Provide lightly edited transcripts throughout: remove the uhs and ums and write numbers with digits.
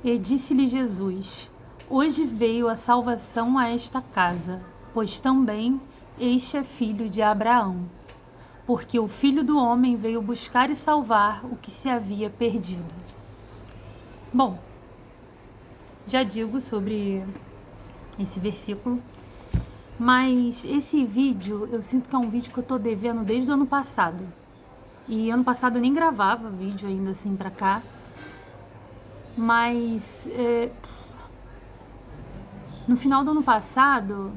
E disse-lhe Jesus: Hoje veio a salvação a esta casa, pois também este é filho de Abraão. Porque o Filho do Homem veio buscar e salvar o que se havia perdido. Bom, já digo sobre esse versículo, mas esse vídeo, eu sinto que é um vídeo que eu tô devendo desde o ano passado. E ano passado eu nem gravava vídeo ainda assim pra cá. Mas no final do ano passado,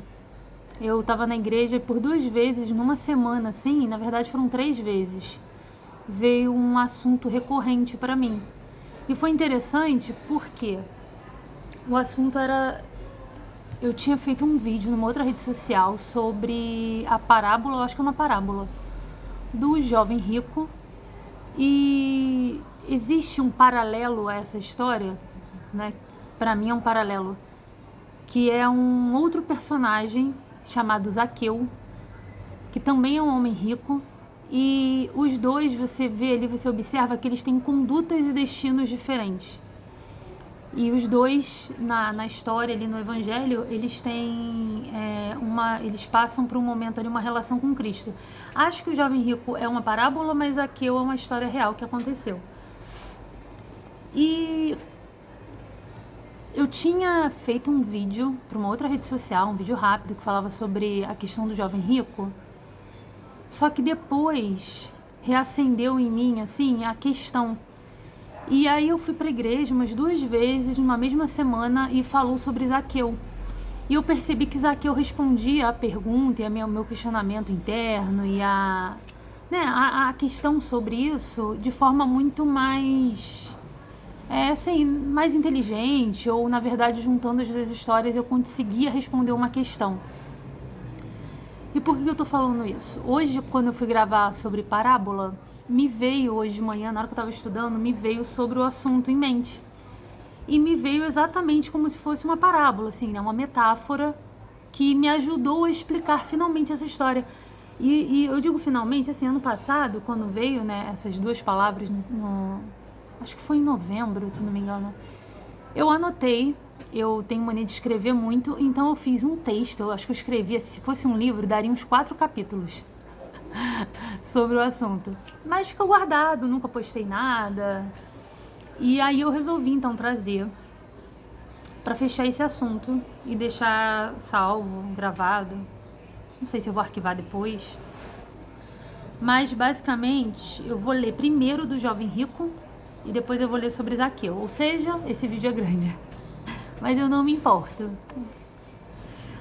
eu tava na igreja e por 2 vezes, numa semana assim, na verdade foram 3 vezes, veio um assunto recorrente pra mim. E foi interessante porque o assunto era... Eu tinha feito um vídeo numa outra rede social sobre a parábola, eu acho que é uma parábola, do jovem rico. E existe um paralelo a essa história, né? Para mim é um paralelo, que é um outro personagem chamado Zaqueu, que também é um homem rico, e os dois, você vê ali, você observa que eles têm condutas e destinos diferentes. E os dois, na história ali no Evangelho, eles têm eles passam por um momento ali, uma relação com Cristo. Acho que o jovem rico é uma parábola, mas Zaqueu é uma história real que aconteceu. E eu tinha feito um vídeo para uma outra rede social, um vídeo rápido que falava sobre a questão do jovem rico. Só que depois reacendeu em mim assim a questão. E aí eu fui para a igreja umas 2 vezes numa mesma semana e falou sobre Zaqueu. E eu percebi que Zaqueu respondia a pergunta e meu questionamento interno e a questão sobre isso de forma muito mais mais inteligente, ou na verdade juntando as 2 histórias eu conseguia responder uma questão. E por que eu tô falando isso? Hoje, quando eu fui gravar sobre parábola, me veio hoje de manhã, na hora que eu tava estudando, me veio sobre o assunto em mente. E me veio exatamente como se fosse uma parábola, assim, né? Uma metáfora que me ajudou a explicar finalmente essa história. E eu digo finalmente, assim, ano passado, quando veio, né, essas 2 palavras, acho que foi em novembro, se não me engano, eu anotei. Eu tenho mania de escrever muito, então eu fiz um texto. Eu acho que eu escrevi, se fosse um livro, daria uns 4 capítulos sobre o assunto. Mas ficou guardado, nunca postei nada. E aí eu resolvi então trazer para fechar esse assunto e deixar salvo, gravado. Não sei se eu vou arquivar depois. Mas basicamente eu vou ler primeiro do jovem rico e depois eu vou ler sobre Zaqueu. Ou seja, esse vídeo é grande. Mas eu não me importo.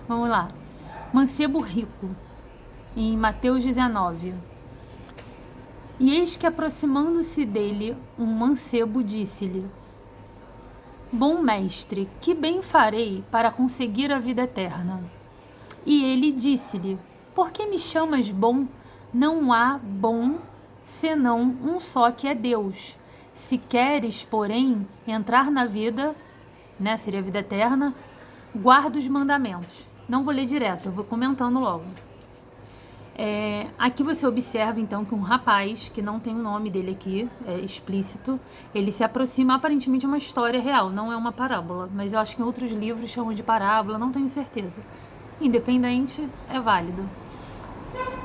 Vamos lá. Mancebo rico, em Mateus 19. E eis que, aproximando-se dele, um mancebo disse-lhe: Bom mestre, que bem farei para conseguir a vida eterna? E ele disse-lhe: Por que me chamas bom? Não há bom senão um só, que é Deus. Se queres, porém, entrar na vida, né, seria a vida eterna, guarda os mandamentos. Não vou ler direto, eu vou comentando logo. Aqui você observa então que um rapaz, que não tem o nome dele aqui explícito, ele se aproxima, aparentemente é uma história real, não é uma parábola, mas eu acho que em outros livros chamam de parábola, não tenho certeza. Independente, é válido.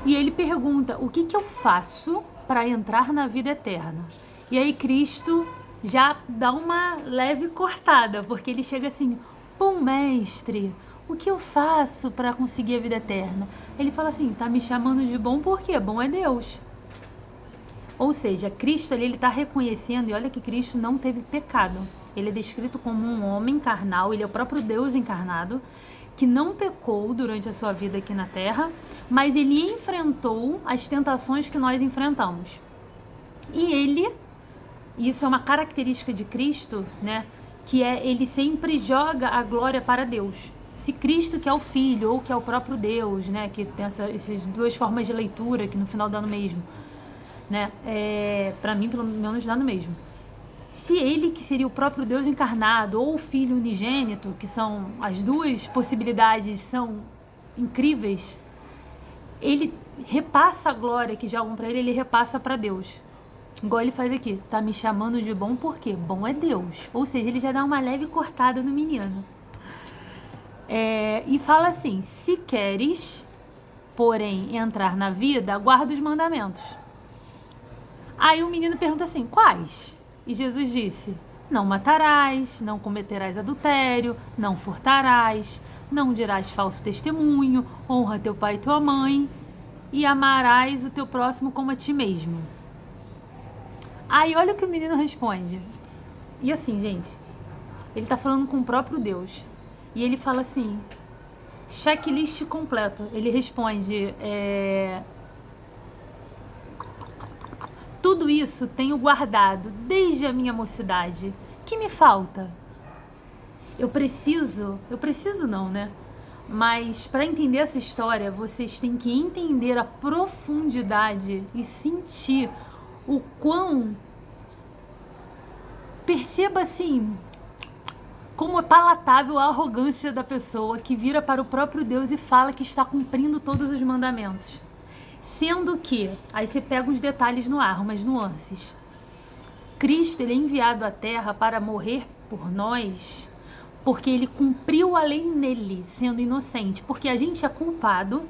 E ele pergunta: o que eu faço para entrar na vida eterna? E aí Cristo já dá uma leve cortada, porque ele chega assim: bom mestre, o que eu faço para conseguir a vida eterna? Ele fala assim: tá me chamando de bom porque bom é Deus. Ou seja, Cristo ali, ele está reconhecendo, e olha que Cristo não teve pecado. Ele é descrito como um homem carnal, ele é o próprio Deus encarnado, que não pecou durante a sua vida aqui na Terra, mas ele enfrentou as tentações que nós enfrentamos. E isso é uma característica de Cristo, né? Que ele sempre joga a glória para Deus. Se Cristo, que é o Filho, ou que é o próprio Deus, né? Que tem essas 2 formas de leitura, que no final dá no mesmo, né? Para mim, pelo menos, dá no mesmo. Se ele, que seria o próprio Deus encarnado, ou o Filho unigênito, que são as 2 possibilidades, são incríveis, ele repassa a glória que jogam para ele repassa para Deus. Igual ele faz aqui, tá me chamando de bom porque bom é Deus. Ou seja, ele já dá uma leve cortada no menino. E fala assim: se queres, porém, entrar na vida, guarda os mandamentos. Aí o menino pergunta assim: quais? E Jesus disse: não matarás, não cometerás adultério, não furtarás, não dirás falso testemunho, honra teu pai e tua mãe, e amarás o teu próximo como a ti mesmo. Aí olha o que o menino responde. E assim, gente, ele tá falando com o próprio Deus. E ele fala assim, checklist completo. Ele responde, tudo isso tenho guardado desde a minha mocidade. Que me falta? Eu preciso não, né? Mas para entender essa história, vocês têm que entender a profundidade e sentir o quão... Perceba assim, como é palatável a arrogância da pessoa que vira para o próprio Deus e fala que está cumprindo todos os mandamentos. Sendo que, aí você pega os detalhes no ar, umas nuances. Cristo, ele é enviado à Terra para morrer por nós, porque ele cumpriu a lei nele, sendo inocente. Porque a gente é culpado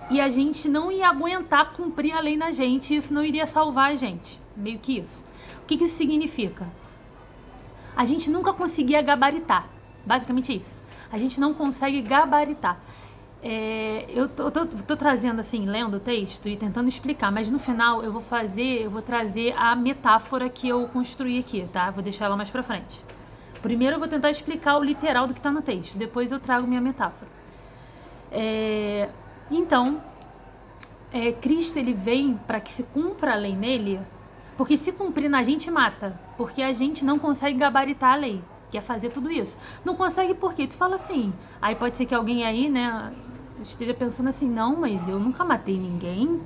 e a gente não ia aguentar cumprir a lei na gente, e isso não iria salvar a gente. Meio que isso. O que isso significa? A gente nunca conseguia gabaritar. Basicamente é isso. A gente não consegue gabaritar. Eu tô trazendo assim, lendo o texto e tentando explicar, mas no final eu vou trazer a metáfora que eu construí aqui, tá? Vou deixar ela mais pra frente. Primeiro eu vou tentar explicar o literal do que tá no texto, depois eu trago minha metáfora. Então, Cristo, ele vem para que se cumpra a lei nele, porque se cumprir na gente mata, porque a gente não consegue gabaritar a lei, que é fazer tudo isso. Não consegue porque tu fala assim, aí pode ser que alguém aí, né, esteja pensando assim, não, mas eu nunca matei ninguém,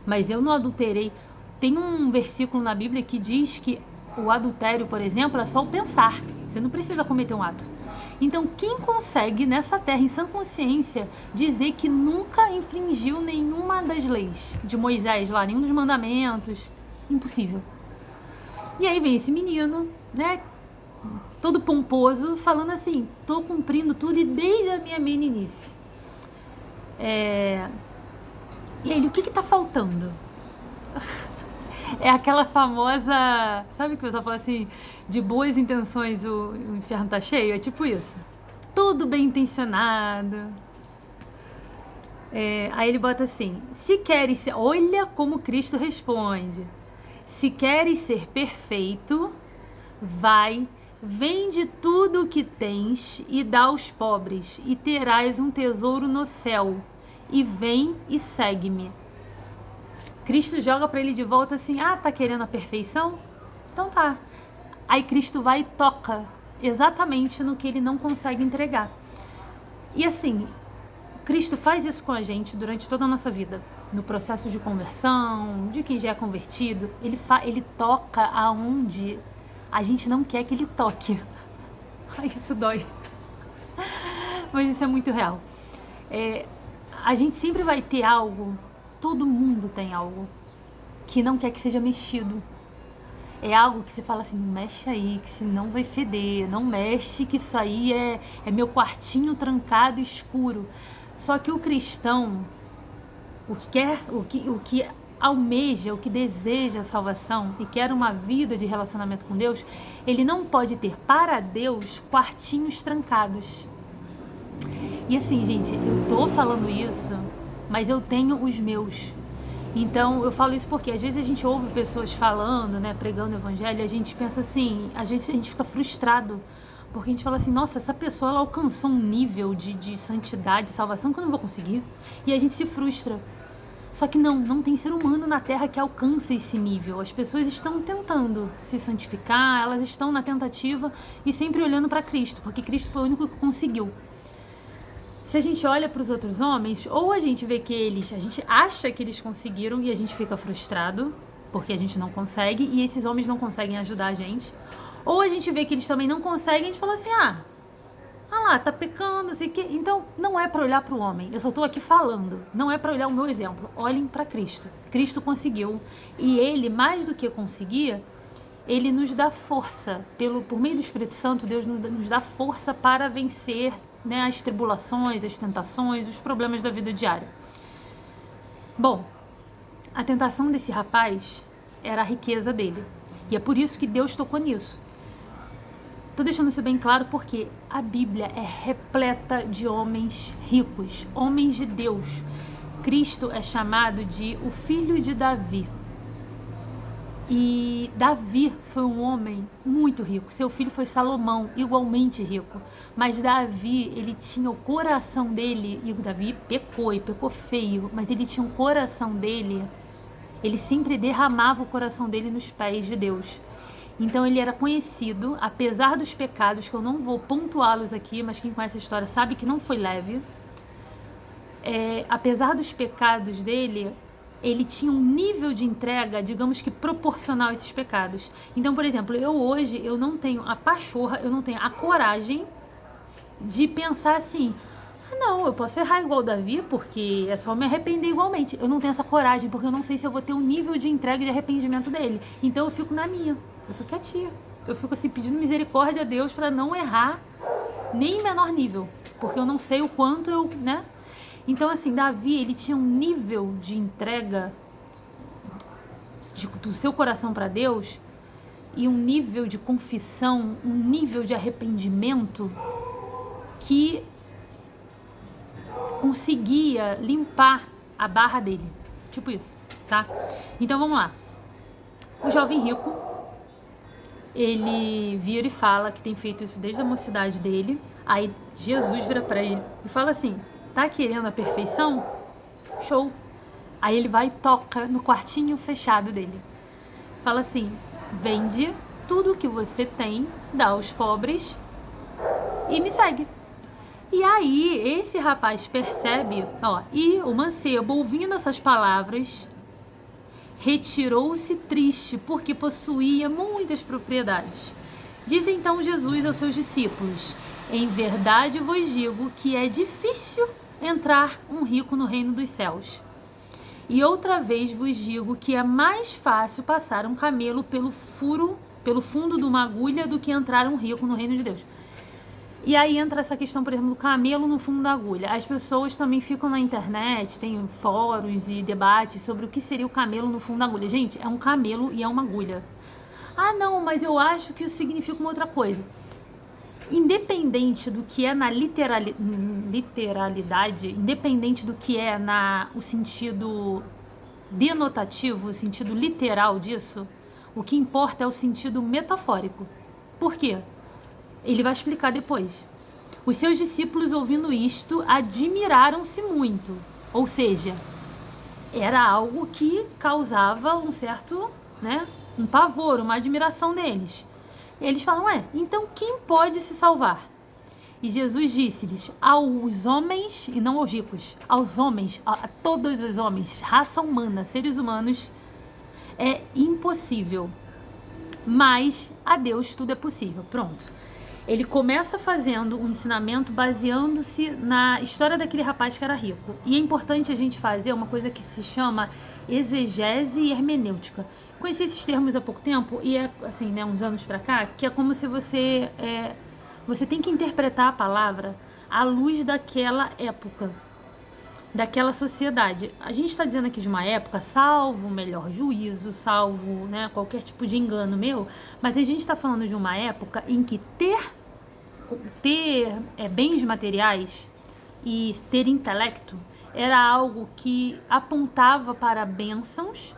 mas eu não adulterei. Tem um versículo na Bíblia que diz que o adultério, por exemplo, é só o pensar, você não precisa cometer um ato. Então, quem consegue nessa terra, em sã consciência, dizer que nunca infringiu nenhuma das leis de Moisés lá, nenhum dos mandamentos? Impossível. E aí vem esse menino, né, todo pomposo, falando assim, tô cumprindo tudo e desde a minha meninice. E ele, o que tá faltando? É aquela famosa... Sabe que o pessoal fala assim, de boas intenções o inferno tá cheio? É tipo isso. Tudo bem intencionado. Aí ele bota assim, se queres ser... Olha como Cristo responde. Se queres ser perfeito, vai, vende tudo o que tens e dá aos pobres, e terás um tesouro no céu. E vem e segue-me. Cristo joga para ele de volta assim, tá querendo a perfeição? Então tá. Aí Cristo vai e toca exatamente no que ele não consegue entregar. E assim, Cristo faz isso com a gente durante toda a nossa vida. No processo de conversão, de quem já é convertido, ele toca aonde a gente não quer que ele toque. Ai, isso dói. Mas isso é muito real. A gente sempre vai ter algo, todo mundo tem algo, que não quer que seja mexido. É algo que você fala assim, não mexe aí, que senão vai feder, não mexe, que isso aí é meu quartinho trancado escuro. Só que o cristão, o que almeja, o que deseja a salvação e quer uma vida de relacionamento com Deus, ele não pode ter para Deus quartinhos trancados. E assim, gente, eu tô falando isso, mas eu tenho os meus. Então, eu falo isso porque às vezes a gente ouve pessoas falando, né, pregando o evangelho, e a gente pensa assim, às vezes a gente fica frustrado, porque a gente fala assim, nossa, essa pessoa ela alcançou um nível de santidade, de salvação que eu não vou conseguir. E a gente se frustra. Só que não tem ser humano na Terra que alcance esse nível. As pessoas estão tentando se santificar, elas estão na tentativa e sempre olhando para Cristo, porque Cristo foi o único que conseguiu. Se a gente olha para os outros homens, ou a gente vê que a gente acha que eles conseguiram e a gente fica frustrado, porque a gente não consegue, e esses homens não conseguem ajudar a gente. Ou a gente vê que eles também não conseguem e a gente fala assim, Ah lá, tá pecando, não sei o quê. Então, não é para olhar para o homem. Eu só tô aqui falando. Não é para olhar o meu exemplo. Olhem para Cristo. Cristo conseguiu. E ele, mais do que conseguir, ele nos dá força. Por meio do Espírito Santo, Deus nos dá força para vencer, né, as tribulações, as tentações, os problemas da vida diária. Bom, a tentação desse rapaz era a riqueza dele. E é por isso que Deus tocou nisso. Tô deixando isso bem claro porque a Bíblia é repleta de homens ricos, homens de Deus. Cristo é chamado de o filho de Davi. E Davi foi um homem muito rico. Seu filho foi Salomão, igualmente rico. Mas Davi, ele tinha o coração dele, e o Davi pecou, e pecou feio, mas ele tinha o coração dele, ele sempre derramava o coração dele nos pés de Deus. Então ele era conhecido, apesar dos pecados, que eu não vou pontuá-los aqui, mas quem conhece a história sabe que não foi leve. Apesar dos pecados dele, ele tinha um nível de entrega, digamos que proporcional a esses pecados. Então, por exemplo, hoje eu não tenho a pachorra, eu não tenho a coragem de pensar assim, não, eu posso errar igual Davi, porque é só me arrepender igualmente. Eu não tenho essa coragem, porque eu não sei se eu vou ter um nível de entrega e de arrependimento dele. Então eu fico na minha, eu fico quietinha. Eu fico assim, pedindo misericórdia a Deus para não errar nem em menor nível, porque eu não sei o quanto eu, né? Então assim, Davi, ele tinha um nível de entrega do seu coração para Deus e um nível de confissão, um nível de arrependimento que conseguia limpar a barra dele, tipo isso, tá? Então vamos lá. O jovem rico, ele vira e fala que tem feito isso desde a mocidade dele. Aí Jesus vira pra ele e fala assim, tá querendo a perfeição? Show! Aí ele vai e toca no quartinho fechado dele. Fala assim, vende tudo que você tem, dá aos pobres e me segue. E aí, esse rapaz percebe, e o mancebo, ouvindo essas palavras, retirou-se triste, porque possuía muitas propriedades. Diz então Jesus aos seus discípulos, em verdade vos digo que é difícil entrar um rico no reino dos céus. E outra vez vos digo que é mais fácil passar um camelo pelo fundo de uma agulha do que entrar um rico no reino de Deus. E aí entra essa questão, por exemplo, do camelo no fundo da agulha. As pessoas também ficam na internet, tem fóruns e debates sobre o que seria o camelo no fundo da agulha. Gente, é um camelo e é uma agulha. Ah, não, mas eu acho que isso significa uma outra coisa. Independente do que é na literalidade, independente do que é o sentido denotativo, o sentido literal disso, o que importa é o sentido metafórico. Por quê? Ele vai explicar depois. Os seus discípulos, ouvindo isto, admiraram-se muito. Ou seja, era algo que causava um certo, um pavor, uma admiração neles. Eles falam, então quem pode se salvar? E Jesus disse-lhes, aos homens, e não aos ricos, aos homens, a todos os homens, raça humana, seres humanos, é impossível. Mas a Deus tudo é possível. Pronto. Ele começa fazendo um ensinamento baseando-se na história daquele rapaz que era rico. E é importante a gente fazer uma coisa que se chama exegese e hermenêutica. Conheci esses termos há pouco tempo e é assim, uns anos pra cá, que é como se você tem que interpretar a palavra à luz daquela época, daquela sociedade. A gente está dizendo aqui de uma época, salvo o melhor juízo, salvo qualquer tipo de engano meu, mas a gente está falando de uma época em que ter bens materiais e ter intelecto era algo que apontava para bênçãos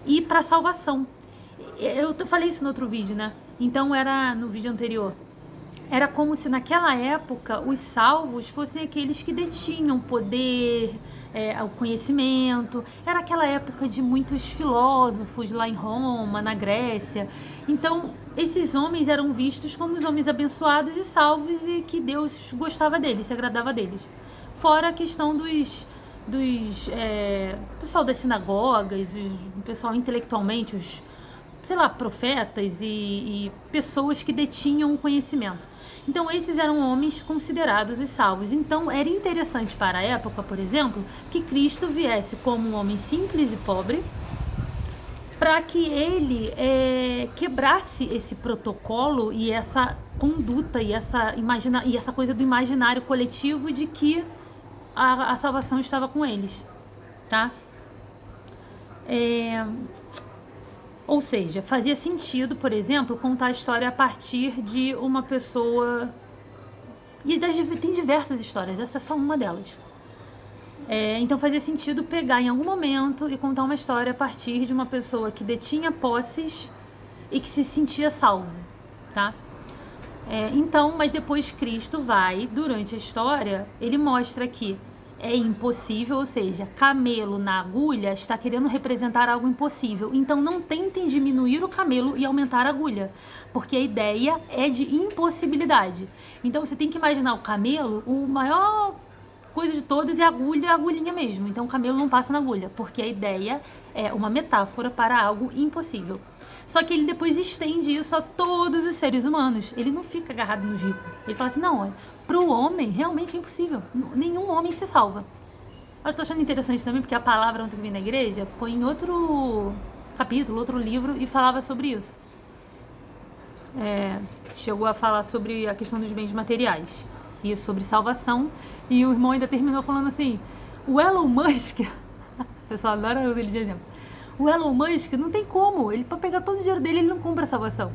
e para salvação. Eu falei isso no outro vídeo, Então era no vídeo anterior. Era como se naquela época os salvos fossem aqueles que detinham poder, o conhecimento. Era aquela época de muitos filósofos lá em Roma, na Grécia. Então esses homens eram vistos como os homens abençoados e salvos e que Deus gostava deles, se agradava deles. Fora a questão dos pessoal das sinagogas, o pessoal intelectualmente, os sei lá, profetas e pessoas que detinham o conhecimento. Então, esses eram homens considerados os salvos. Então, era interessante para a época, por exemplo, que Cristo viesse como um homem simples e pobre, para que ele quebrasse esse protocolo e essa conduta e essa coisa do imaginário coletivo de que a salvação estava com eles, tá? Ou seja, fazia sentido, por exemplo, contar a história a partir de uma pessoa... E tem diversas histórias, essa é só uma delas. Então fazia sentido pegar em algum momento e contar uma história a partir de uma pessoa que detinha posses e que se sentia salvo, tá? Então, mas depois Cristo vai, durante a história, ele mostra que é impossível, ou seja, camelo na agulha está querendo representar algo impossível. Então não tentem diminuir o camelo e aumentar a agulha, porque a ideia é de impossibilidade. Então você tem que imaginar o camelo, o maior coisa de todas é a agulhinha mesmo. Então o camelo não passa na agulha, porque a ideia é uma metáfora para algo impossível. Só que ele depois estende isso a todos os seres humanos. Ele não fica agarrado nos ricos. Ele fala assim, não, para o homem realmente é impossível. Nenhum homem se salva. Eu tô achando interessante também, porque a palavra ontem que vim na igreja foi em outro capítulo, outro livro, e falava sobre isso. Chegou a falar sobre a questão dos bens materiais e sobre salvação. E o irmão ainda terminou falando assim, o Elon Musk, o pessoal adora ele de exemplo, o Elon Musk não tem como, ele para pegar todo o dinheiro dele, ele não compra salvação.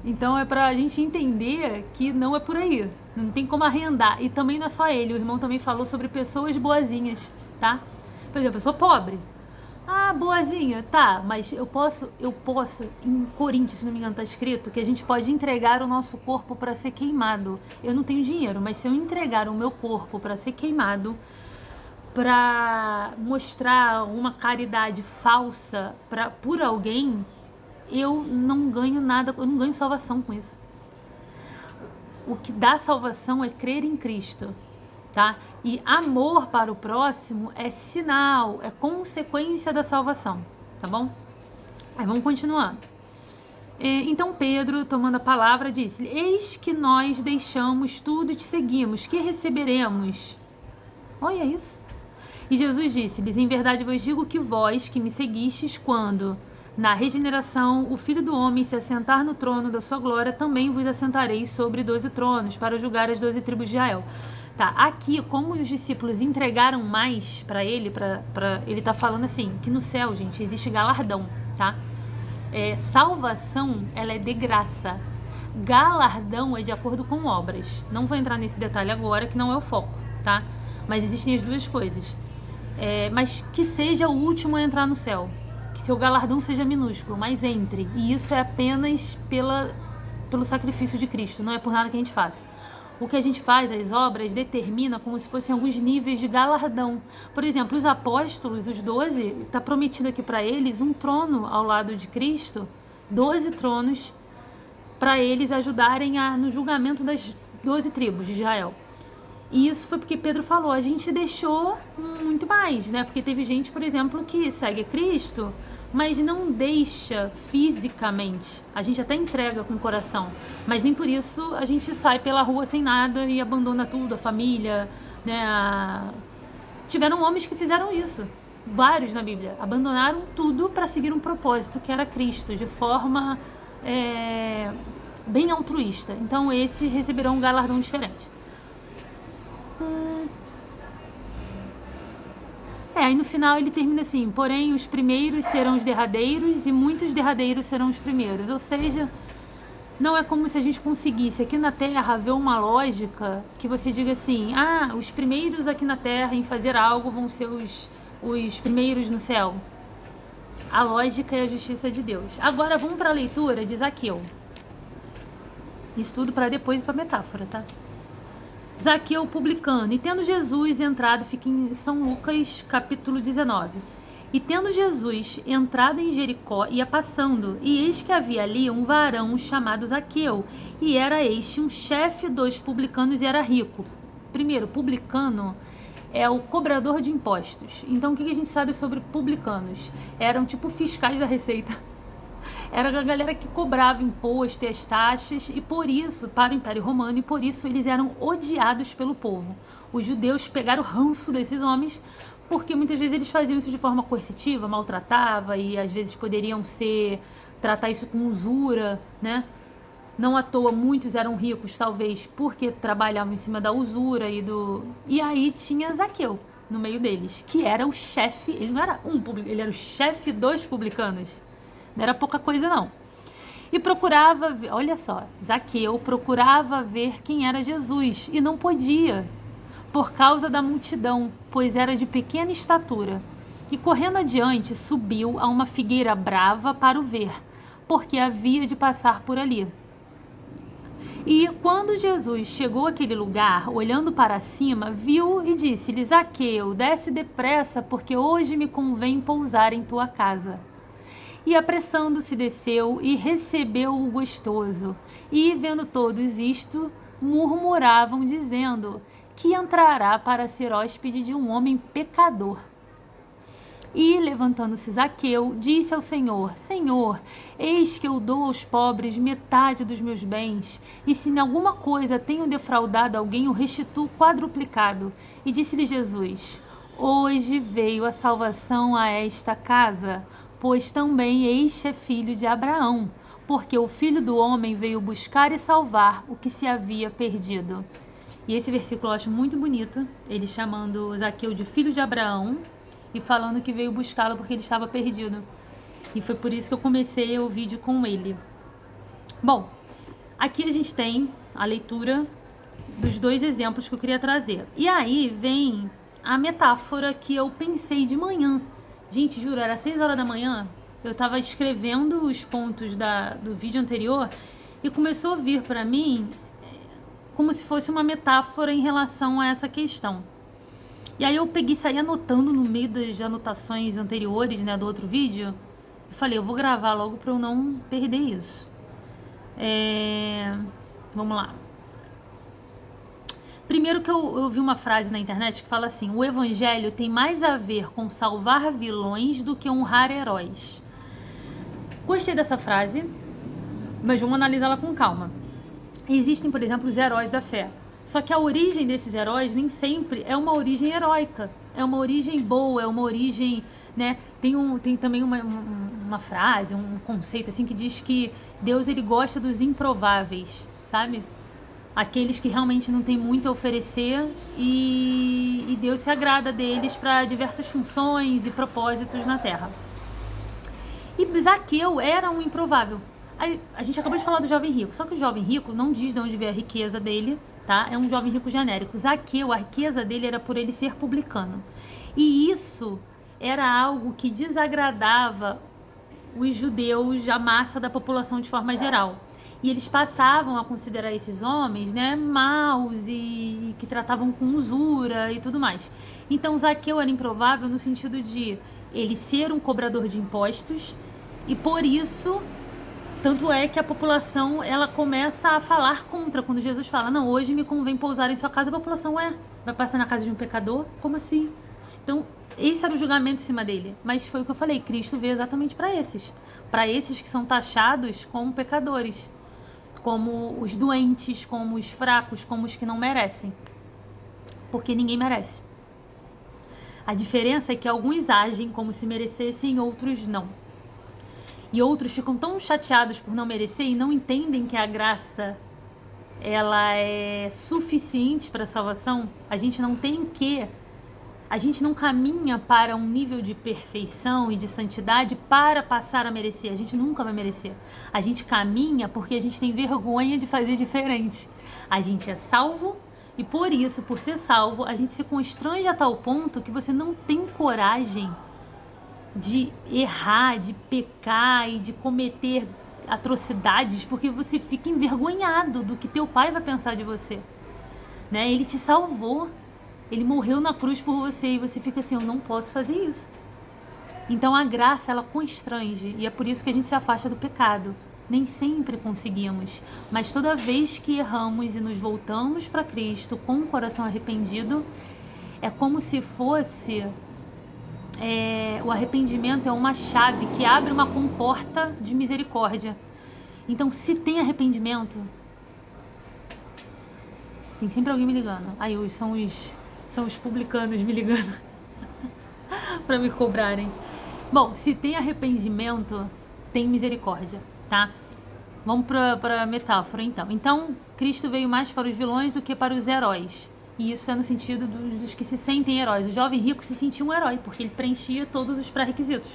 Então é pra gente entender que não é por aí, não tem como arrendar. E também não é só ele, o irmão também falou sobre pessoas boazinhas, tá? Por exemplo, eu sou pobre. Ah, boazinha, tá, mas eu posso, em Coríntios, se não me engano, tá escrito que a gente pode entregar o nosso corpo para ser queimado. Eu não tenho dinheiro, mas se eu entregar o meu corpo para ser queimado, para mostrar uma caridade falsa por alguém, eu não ganho nada, eu não ganho salvação com isso. O que dá salvação é crer em Cristo, tá? E amor para o próximo é sinal, é consequência da salvação, tá bom? Aí vamos continuando. Então Pedro, tomando a palavra, disse: eis que nós deixamos tudo e te seguimos, que receberemos? Olha isso. E Jesus disse-lhes: em verdade vos digo que vós que me seguistes, quando na regeneração o Filho do Homem se assentar no trono da sua glória, também vos assentareis sobre 12 tronos para julgar as 12 tribos de Israel. Tá, aqui, como os discípulos entregaram mais para ele, ele tá falando assim, que no céu, gente, existe galardão, tá? Salvação, ela é de graça. Galardão é de acordo com obras. Não vou entrar nesse detalhe agora, que não é o foco, tá? Mas existem as duas coisas. Mas que seja o último a entrar no céu. Que seu galardão seja minúsculo, mas entre. E isso é apenas pelo sacrifício de Cristo, não é por nada que a gente faça. O que a gente faz, as obras, determina como se fossem alguns níveis de galardão. Por exemplo, os apóstolos, os 12, está prometido aqui para eles um trono ao lado de Cristo, 12 tronos, para eles ajudarem no julgamento das 12 tribos de Israel. E isso foi porque Pedro falou, a gente deixou muito mais, né? Porque teve gente, por exemplo, que segue Cristo, mas não deixa fisicamente. A gente até entrega com o coração, mas nem por isso a gente sai pela rua sem nada e abandona tudo, a família, né? Tiveram homens que fizeram isso, vários na Bíblia, abandonaram tudo para seguir um propósito que era Cristo, de forma bem altruísta. Então esses receberão um galardão diferente. Aí no final ele termina assim: porém os primeiros serão os derradeiros e muitos derradeiros serão os primeiros. Ou seja, não é como se a gente conseguisse aqui na Terra ver uma lógica que você diga assim: os primeiros aqui na Terra em fazer algo vão ser os primeiros no céu. A lógica é a justiça de Deus. Agora vamos para a leitura de Zaqueu. Isso tudo para depois e para metáfora, tá? Zaqueu publicano, e tendo Jesus entrado, fica em São Lucas, capítulo 19. E tendo Jesus entrado em Jericó, ia passando, e eis que havia ali um varão chamado Zaqueu, e era este um chefe dos publicanos e era rico. Primeiro, publicano é o cobrador de impostos. Então, o que a gente sabe sobre publicanos? Eram tipo fiscais da Receita. Era a galera que cobrava imposto e as taxas, e por isso, para o Império Romano, e por isso eles eram odiados pelo povo. Os judeus pegaram o ranço desses homens, porque muitas vezes eles faziam isso de forma coercitiva, maltratava, e às vezes poderiam tratar isso com usura, né? Não à toa muitos eram ricos, talvez porque trabalhavam em cima da usura E aí tinha Zaqueu no meio deles, que era o chefe, ele não era ele era o chefe dos publicanos. Não era pouca coisa, não. E procurava, olha só, Zaqueu procurava ver quem era Jesus e não podia, por causa da multidão, pois era de pequena estatura. E correndo adiante, subiu a uma figueira brava para o ver, porque havia de passar por ali. E quando Jesus chegou àquele lugar, olhando para cima, viu e disse-lhe: Zaqueu, desce depressa, porque hoje me convém pousar em tua casa. E apressando-se desceu e recebeu-o gostoso. E, vendo todos isto, murmuravam, dizendo que entrará para ser hóspede de um homem pecador. E, levantando-se Zaqueu, disse ao Senhor: Senhor, eis que eu dou aos pobres metade dos meus bens, e se em alguma coisa tenho defraudado alguém, o restituo quadruplicado. E disse-lhe Jesus: Hoje veio a salvação a esta casa, pois também este é filho de Abraão, porque o Filho do Homem veio buscar e salvar o que se havia perdido. E esse versículo eu acho muito bonito, ele chamando Zaqueu de filho de Abraão, e falando que veio buscá-lo porque ele estava perdido. E foi por isso que eu comecei o vídeo com ele. Bom, aqui a gente tem a leitura dos dois exemplos que eu queria trazer. E aí vem a metáfora que eu pensei de manhã. Gente, juro, era 6 horas da manhã, eu estava escrevendo os pontos do vídeo anterior e começou a vir para mim como se fosse uma metáfora em relação a essa questão. E aí eu peguei e saí anotando no meio das anotações anteriores, né, do outro vídeo. E falei, eu vou gravar logo para eu não perder isso. Vamos lá. Primeiro que eu vi uma frase na internet que fala assim: o evangelho tem mais a ver com salvar vilões do que honrar heróis. Gostei dessa frase, mas vamos analisá-la com calma. Existem, por exemplo, os heróis da fé. Só que a origem desses heróis nem sempre é uma origem heróica. É uma origem boa, é uma origem, né? Tem também uma frase, um conceito assim que diz que Deus ele gosta dos improváveis, sabe? Aqueles que realmente não têm muito a oferecer e Deus se agrada deles para diversas funções e propósitos na Terra. E Zaqueu era um improvável. A gente acabou de falar do jovem rico, só que o jovem rico não diz de onde veio a riqueza dele, tá? É um jovem rico genérico. Zaqueu, a riqueza dele era por ele ser publicano. E isso era algo que desagradava os judeus, a massa da população de forma geral. E eles passavam a considerar esses homens, né, maus e que tratavam com usura e tudo mais. Então Zaqueu era improvável no sentido de ele ser um cobrador de impostos e por isso... Tanto é que a população, ela começa a falar contra. Quando Jesus fala, não, hoje me convém pousar em sua casa, a população, vai passar na casa de um pecador? Como assim? Então, esse era o julgamento em cima dele. Mas foi o que eu falei, Cristo veio exatamente para esses que são taxados como pecadores, como os doentes, como os fracos, como os que não merecem. Porque ninguém merece. A diferença é que alguns agem como se merecessem, outros não. E outros ficam tão chateados por não merecer e não entendem que a graça ela é suficiente para a salvação. A gente não caminha para um nível de perfeição e de santidade para passar a merecer. A gente nunca vai merecer. A gente caminha porque a gente tem vergonha de fazer diferente. A gente é salvo e por isso, por ser salvo, a gente se constrange a tal ponto que você não tem coragem de errar, de pecar e de cometer atrocidades, porque você fica envergonhado do que teu pai vai pensar de você, né? Ele te salvou, ele morreu na cruz por você e você fica assim, eu não posso fazer isso. Então a graça, ela constrange e é por isso que a gente se afasta do pecado. Nem sempre conseguimos, mas toda vez que erramos e nos voltamos para Cristo com o coração arrependido, é como se fosse o arrependimento é uma chave que abre uma comporta de misericórdia. Então, se tem arrependimento, tem sempre alguém me ligando. Aí são os publicanos me ligando para me cobrarem. Bom, se tem arrependimento, tem misericórdia, tá? Vamos para a metáfora, então. Então, Cristo veio mais para os vilões do que para os heróis. E isso é no sentido dos que se sentem heróis. O jovem rico se sentia um herói, porque ele preenchia todos os pré-requisitos.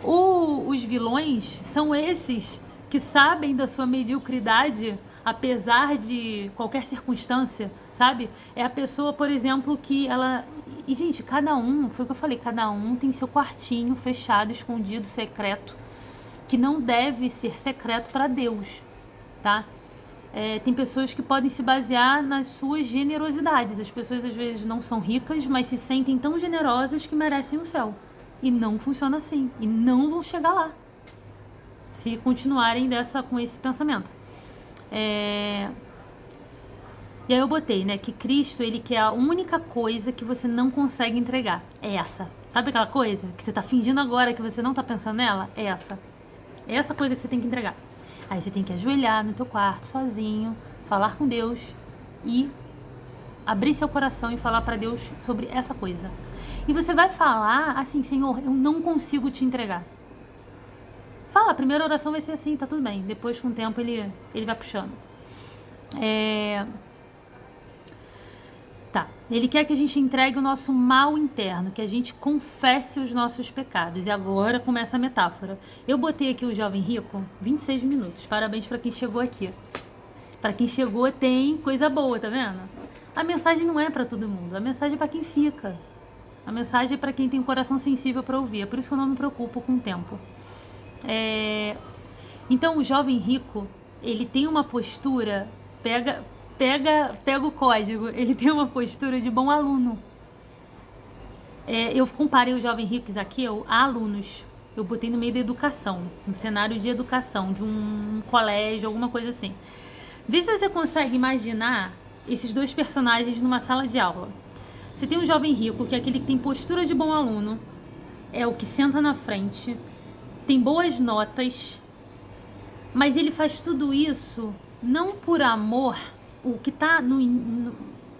Os vilões são esses que sabem da sua mediocridade, apesar de qualquer circunstância, sabe? É a pessoa, por exemplo, que ela... E, gente, cada um, foi o que eu falei, cada um tem seu quartinho fechado, escondido, secreto, que não deve ser secreto para Deus, tá? Tem pessoas que podem se basear nas suas generosidades. As pessoas às vezes não são ricas, mas se sentem tão generosas que merecem o céu. E não funciona assim. E não vão chegar lá se continuarem com esse pensamento. E aí eu botei, né, que Cristo, ele quer a única coisa que você não consegue entregar. É essa. Sabe aquela coisa que você tá fingindo agora que você não tá pensando nela? É essa. É essa coisa que você tem que entregar. Aí você tem que ajoelhar no teu quarto, sozinho, falar com Deus e abrir seu coração e falar para Deus sobre essa coisa. E você vai falar assim, Senhor, eu não consigo te entregar. Fala, a primeira oração vai ser assim, tá tudo bem. Depois, com o tempo, ele vai puxando. Tá. Ele quer que a gente entregue o nosso mal interno, que a gente confesse os nossos pecados. E agora começa a metáfora. Eu botei aqui o jovem rico, 26 minutos. Parabéns para quem chegou aqui. Para quem chegou tem coisa boa, tá vendo? A mensagem não é para todo mundo. A mensagem é para quem fica. A mensagem é para quem tem um coração sensível para ouvir. É por isso que eu não me preocupo com o tempo. Então o jovem rico, ele tem uma postura, pega o código, ele tem uma postura de bom aluno. Eu comparei o jovem rico e Zaqueu a alunos. Eu botei no meio da educação, um cenário de educação, de um colégio, alguma coisa assim. Vê se você consegue imaginar esses dois personagens numa sala de aula. Você tem um jovem rico, que é aquele que tem postura de bom aluno, é o que senta na frente, tem boas notas, mas ele faz tudo isso não por amor. O que tá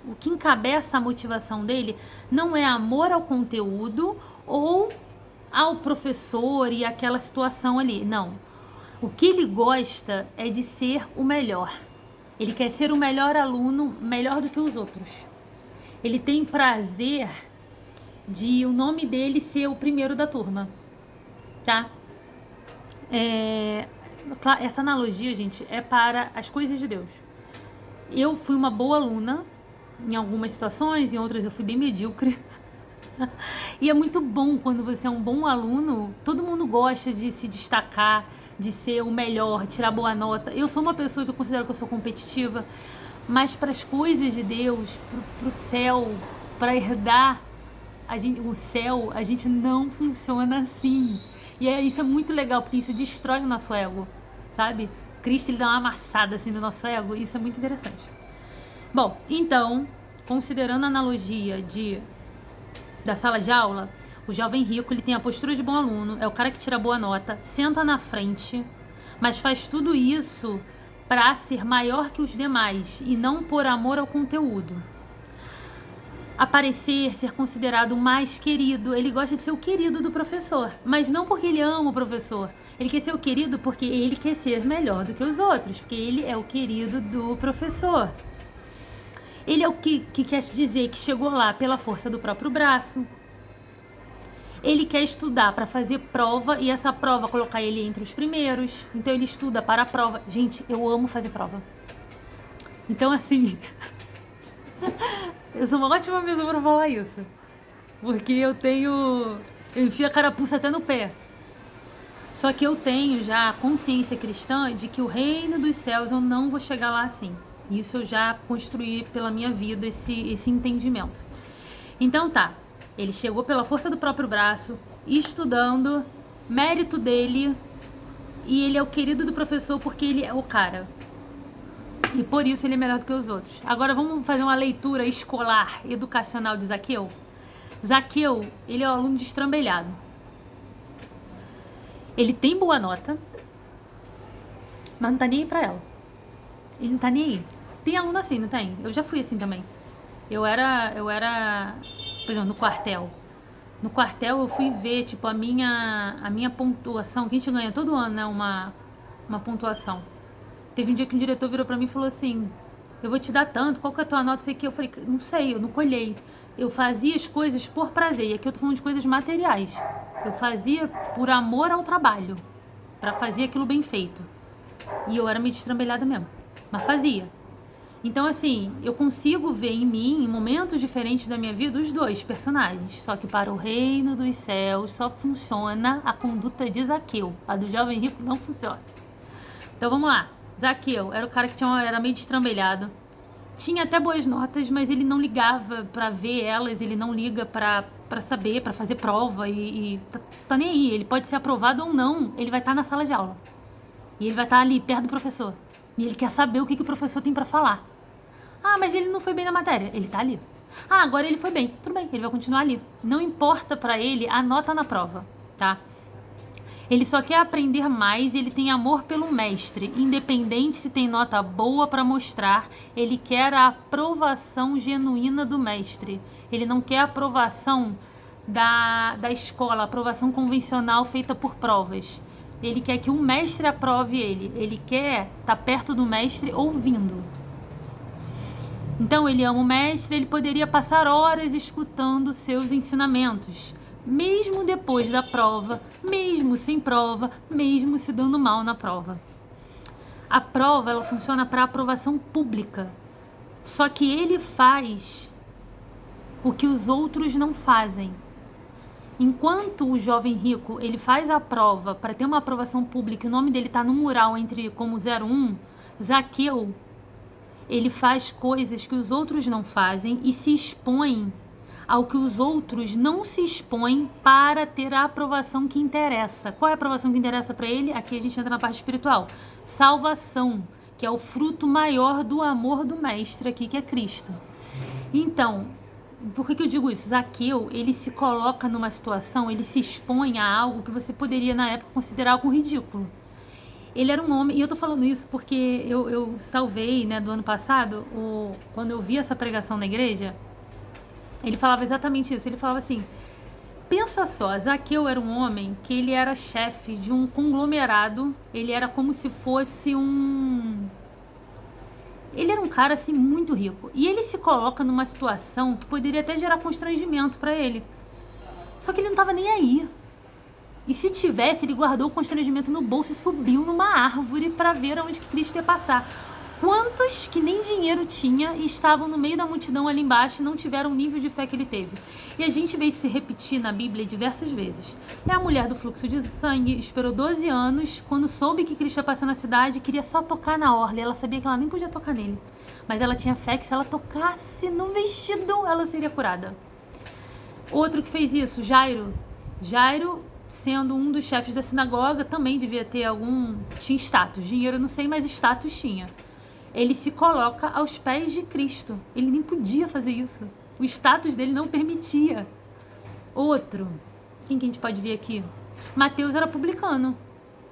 o que encabeça a motivação dele não é amor ao conteúdo ou ao professor e aquela situação ali, não. O que ele gosta é de ser o melhor. Ele quer ser o melhor aluno, melhor do que os outros. Ele tem prazer de o nome dele ser o primeiro da turma, tá? Essa analogia, gente, é para as coisas de Deus. Eu fui uma boa aluna em algumas situações, em outras eu fui bem medíocre. E é muito bom quando você é um bom aluno, todo mundo gosta de se destacar, de ser o melhor, tirar boa nota. Eu sou uma pessoa que eu considero que eu sou competitiva, mas para as coisas de Deus, para o céu, para herdar o céu, a gente não funciona assim. E isso é muito legal, porque isso destrói o nosso ego, sabe? Cristo, ele dá uma amassada assim no nosso ego, e isso é muito interessante. Bom, então, considerando a analogia da sala de aula, o jovem rico, ele tem a postura de bom aluno, é o cara que tira boa nota, senta na frente, mas faz tudo isso para ser maior que os demais e não por amor ao conteúdo. Aparecer, ser considerado o mais querido, ele gosta de ser o querido do professor, mas não porque ele ama o professor. Ele quer ser o querido porque ele quer ser melhor do que os outros, porque ele é o querido do professor. Ele é o que quer dizer que chegou lá pela força do próprio braço. Ele quer estudar para fazer prova e essa prova colocar ele entre os primeiros. Então ele estuda para a prova. Gente, eu amo fazer prova. Então assim, eu sou uma ótima pessoa para falar isso. Porque eu enfio a carapuça até no pé. Só que eu tenho já a consciência cristã de que o reino dos céus eu não vou chegar lá assim. Isso eu já construí pela minha vida, esse entendimento. Então tá, ele chegou pela força do próprio braço, estudando, mérito dele, e ele é o querido do professor porque ele é o cara. E por isso ele é melhor do que os outros. Agora vamos fazer uma leitura escolar, educacional de Zaqueu? Zaqueu, ele é um aluno destrambelhado. Ele tem boa nota, mas não tá nem aí pra ela. Ele não tá nem aí. Tem aluno assim, não tem? Eu já fui assim também. Eu era, por exemplo, no quartel. No quartel eu fui ver, tipo, a minha pontuação, que a gente ganha todo ano, né, uma pontuação. Teve um dia que um diretor virou pra mim e falou assim, eu vou te dar tanto, qual que é a tua nota, sei que. Eu falei, não sei, eu não colhei. Eu fazia as coisas por prazer, e aqui eu tô falando de coisas materiais. Eu fazia por amor ao trabalho, pra fazer aquilo bem feito. E eu era meio destrambelhada mesmo, mas fazia. Então, assim, eu consigo ver em mim, em momentos diferentes da minha vida, os dois personagens. Só que para o reino dos céus só funciona a conduta de Zaqueu. A do jovem rico não funciona. Então, vamos lá. Zaqueu era o cara que era meio destrambelhado. Tinha até boas notas, mas ele não ligava pra ver elas, ele não liga pra saber, pra fazer prova e tá nem aí. Ele pode ser aprovado ou não, ele vai estar na sala de aula. E ele vai estar ali, perto do professor. E ele quer saber o que o professor tem pra falar. Ah, mas ele não foi bem na matéria. Ele tá ali. Ah, agora ele foi bem. Tudo bem, ele vai continuar ali. Não importa pra ele a nota na prova, tá? Ele só quer aprender mais e ele tem amor pelo mestre. Independente se tem nota boa pra mostrar, ele quer a aprovação genuína do mestre. Ele não quer a aprovação da escola, a aprovação convencional feita por provas. Ele quer que o mestre aprove ele. Ele quer estar perto do mestre ouvindo. Então ele ama o mestre, ele poderia passar horas escutando seus ensinamentos, mesmo depois da prova, mesmo sem prova, mesmo se dando mal na prova. A prova, ela funciona para aprovação pública, só que ele faz o que os outros não fazem. Enquanto o jovem rico, ele faz a prova para ter uma aprovação pública, o nome dele está no mural entre como 01, Zaqueu, ele faz coisas que os outros não fazem e se expõe ao que os outros não se expõem para ter a aprovação que interessa. Qual é a aprovação que interessa para ele? Aqui a gente entra na parte espiritual. Salvação, que é o fruto maior do amor do mestre aqui, que é Cristo. Então, por que eu digo isso? Zaqueu, ele se coloca numa situação, ele se expõe a algo que você poderia na época considerar algo ridículo. Ele era um homem, e eu tô falando isso porque eu salvei, né, do ano passado, quando eu vi essa pregação na igreja, ele falava exatamente isso. Ele falava assim, pensa só, Zaqueu era um homem que ele era chefe de um conglomerado, ele era como se fosse ele era um cara, assim, muito rico. E ele se coloca numa situação que poderia até gerar constrangimento pra ele. Só que ele não tava nem aí. E se tivesse, ele guardou o constrangimento no bolso e subiu numa árvore para ver aonde que Cristo ia passar. Quantos que nem dinheiro tinha e estavam no meio da multidão ali embaixo e não tiveram o nível de fé que ele teve? E a gente vê isso se repetir na Bíblia diversas vezes. É a mulher do fluxo de sangue, esperou 12 anos, quando soube que Cristo ia passar na cidade, queria só tocar na orla. Ela sabia que ela nem podia tocar nele. Mas ela tinha fé que se ela tocasse no vestido, ela seria curada. Outro que fez isso, Jairo. Jairo, sendo um dos chefes da sinagoga, também devia ter tinha status. Dinheiro eu não sei, mas status tinha. Ele se coloca aos pés de Cristo. Ele nem podia fazer isso. O status dele não permitia. Outro, quem que a gente pode ver aqui? Mateus era publicano.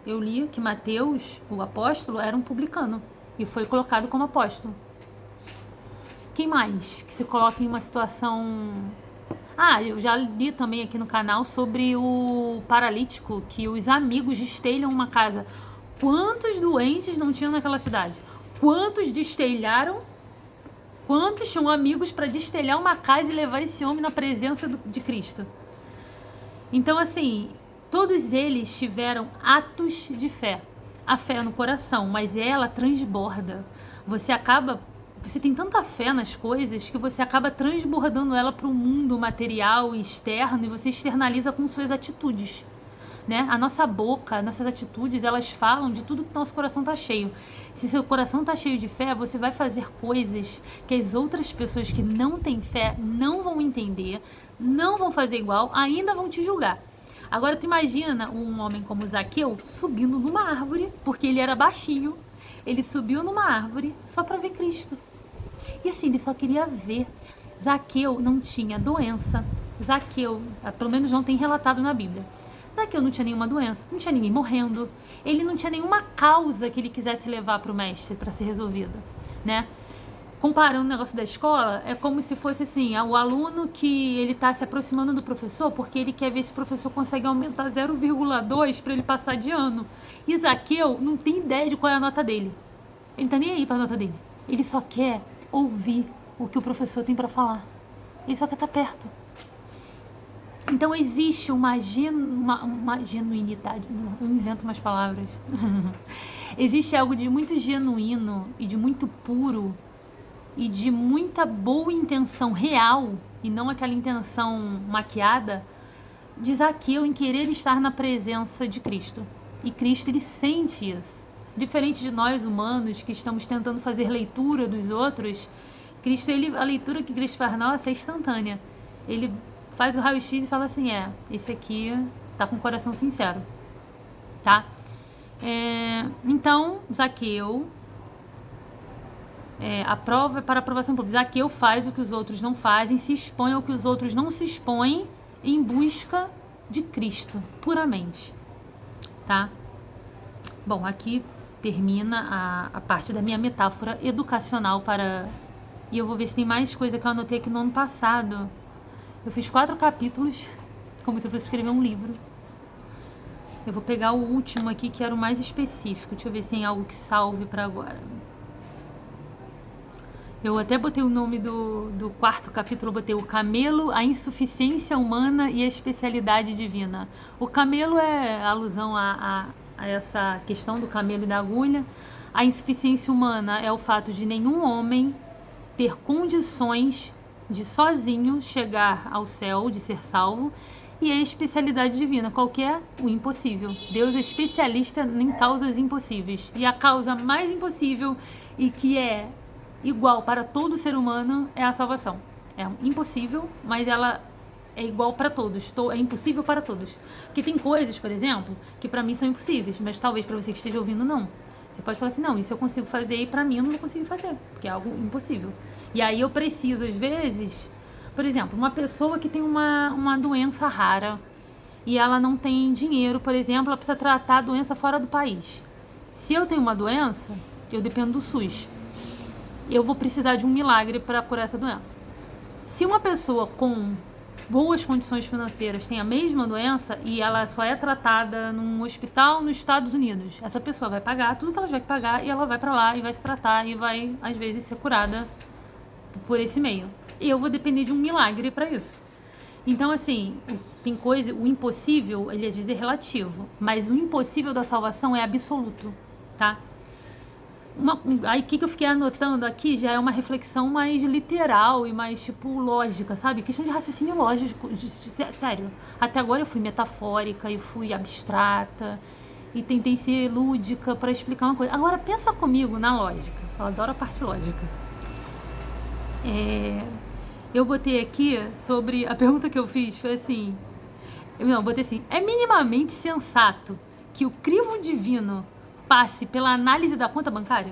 Eu li que Mateus, o apóstolo, era um publicano e foi colocado como apóstolo. Quem mais que se coloca em uma situação... Ah, eu já li também aqui no canal sobre o paralítico, que os amigos destelham uma casa. Quantos doentes não tinham naquela cidade? Quantos destelharam? Quantos tinham amigos para destelhar uma casa e levar esse homem na presença de Cristo? Então, assim, todos eles tiveram atos de fé. A fé no coração, mas ela transborda. Você tem tanta fé nas coisas que você acaba transbordando ela para o mundo material e externo e você externaliza com suas atitudes, né? A nossa boca, nossas atitudes, elas falam de tudo que nosso coração está cheio. Se seu coração está cheio de fé, você vai fazer coisas que as outras pessoas que não têm fé não vão entender, não vão fazer igual, ainda vão te julgar. Agora tu imagina um homem como Zaqueu subindo numa árvore, porque ele era baixinho, ele subiu numa árvore só para ver Cristo. E assim, ele só queria ver. Zaqueu não tinha doença, Zaqueu, pelo menos não tem relatado na Bíblia. Zaqueu não tinha nenhuma doença, não tinha ninguém morrendo, ele não tinha nenhuma causa que ele quisesse levar para o mestre para ser resolvida, né? Comparando o negócio da escola, é como se fosse assim, o aluno que ele está se aproximando do professor porque ele quer ver se o professor consegue aumentar 0,2 para ele passar de ano. E Zaqueu não tem ideia de qual é a nota dele. Ele não tá nem aí para a nota dele. Ele só quer ouvir o que o professor tem para falar. Ele só quer estar perto. Então existe uma genuinidade. Eu invento umas palavras. Existe algo de muito genuíno e de muito puro e de muita boa intenção real, e não aquela intenção maquiada, de Zaqueu em querer estar na presença de Cristo. E Cristo, ele sente isso. Diferente de nós humanos que estamos tentando fazer leitura dos outros, Cristo, a leitura que Cristo faz nossa é instantânea. Ele faz o raio-x e fala assim, esse aqui tá com o coração sincero, tá? Então, Zaqueu, a prova é para aprovação pública. Zaqueu faz o que os outros não fazem, se expõe ao que os outros não se expõem em busca de Cristo, puramente, tá? Bom, aqui termina a parte da minha metáfora educacional para... E eu vou ver se tem mais coisa que eu anotei aqui no ano passado. Eu fiz 4 capítulos, como se eu fosse escrever um livro. Eu vou pegar o último aqui, que era o mais específico. Deixa eu ver se tem algo que salve para agora. Eu até botei o nome do 4º capítulo, eu botei o camelo, a insuficiência humana e a especialidade divina. O camelo é alusão a essa questão do camelo e da agulha. A insuficiência humana é o fato de nenhum homem ter condições de sozinho chegar ao céu, de ser salvo. E a especialidade divina, qual que é? O impossível. Deus é especialista em causas impossíveis. E a causa mais impossível e que é igual para todo ser humano é a salvação. É impossível, mas ela é igual para todos. É impossível para todos. Porque tem coisas, por exemplo, que para mim são impossíveis, mas talvez para você que esteja ouvindo, não. Você pode falar assim, não, isso eu consigo fazer e para mim eu não vou conseguir fazer, porque é algo impossível. E aí eu preciso, às vezes, por exemplo, uma pessoa que tem uma doença rara e ela não tem dinheiro, por exemplo, ela precisa tratar a doença fora do país. Se eu tenho uma doença, eu dependo do SUS. Eu vou precisar de um milagre para curar essa doença. Se uma pessoa com boas condições financeiras tem a mesma doença e ela só é tratada num hospital nos Estados Unidos, essa pessoa vai pagar tudo que ela vai pagar e ela vai para lá e vai se tratar e vai, às vezes, ser curada por esse meio. E eu vou depender de um milagre para isso. Então, assim, tem coisa, o impossível, ele às vezes é relativo, mas o impossível da salvação é absoluto, tá? Aí o que eu fiquei anotando aqui já é uma reflexão mais literal e mais, tipo, lógica, sabe? Questão de raciocínio lógico, sério. Até agora eu fui metafórica, eu fui abstrata e tentei ser lúdica para explicar uma coisa. Agora pensa comigo na lógica. Eu adoro a parte lógica. Eu botei aqui sobre... A pergunta que eu fiz foi assim... Não, botei assim... É minimamente sensato que o crivo divino passe pela análise da conta bancária?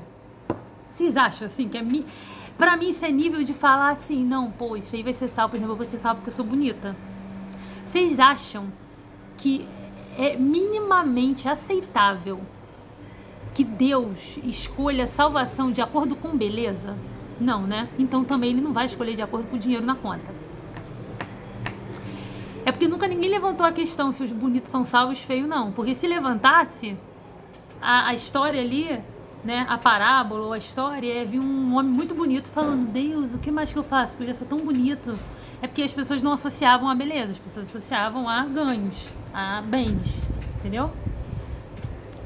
Vocês acham assim que é... Pra mim isso é nível de falar assim, não, pô, isso aí vai ser salvo, por exemplo, eu vou ser salvo porque eu sou bonita. Vocês acham que é minimamente aceitável que Deus escolha salvação de acordo com beleza? Não, né? Então também ele não vai escolher de acordo com o dinheiro na conta. É porque nunca ninguém levantou a questão se os bonitos são salvos, feio não. Porque se levantasse... A história ali, né, a parábola ou a história é vir um homem muito bonito falando, Deus, o que mais que eu faço? Porque eu já sou tão bonito. É porque as pessoas não associavam a beleza, as pessoas associavam a ganhos, a bens, entendeu?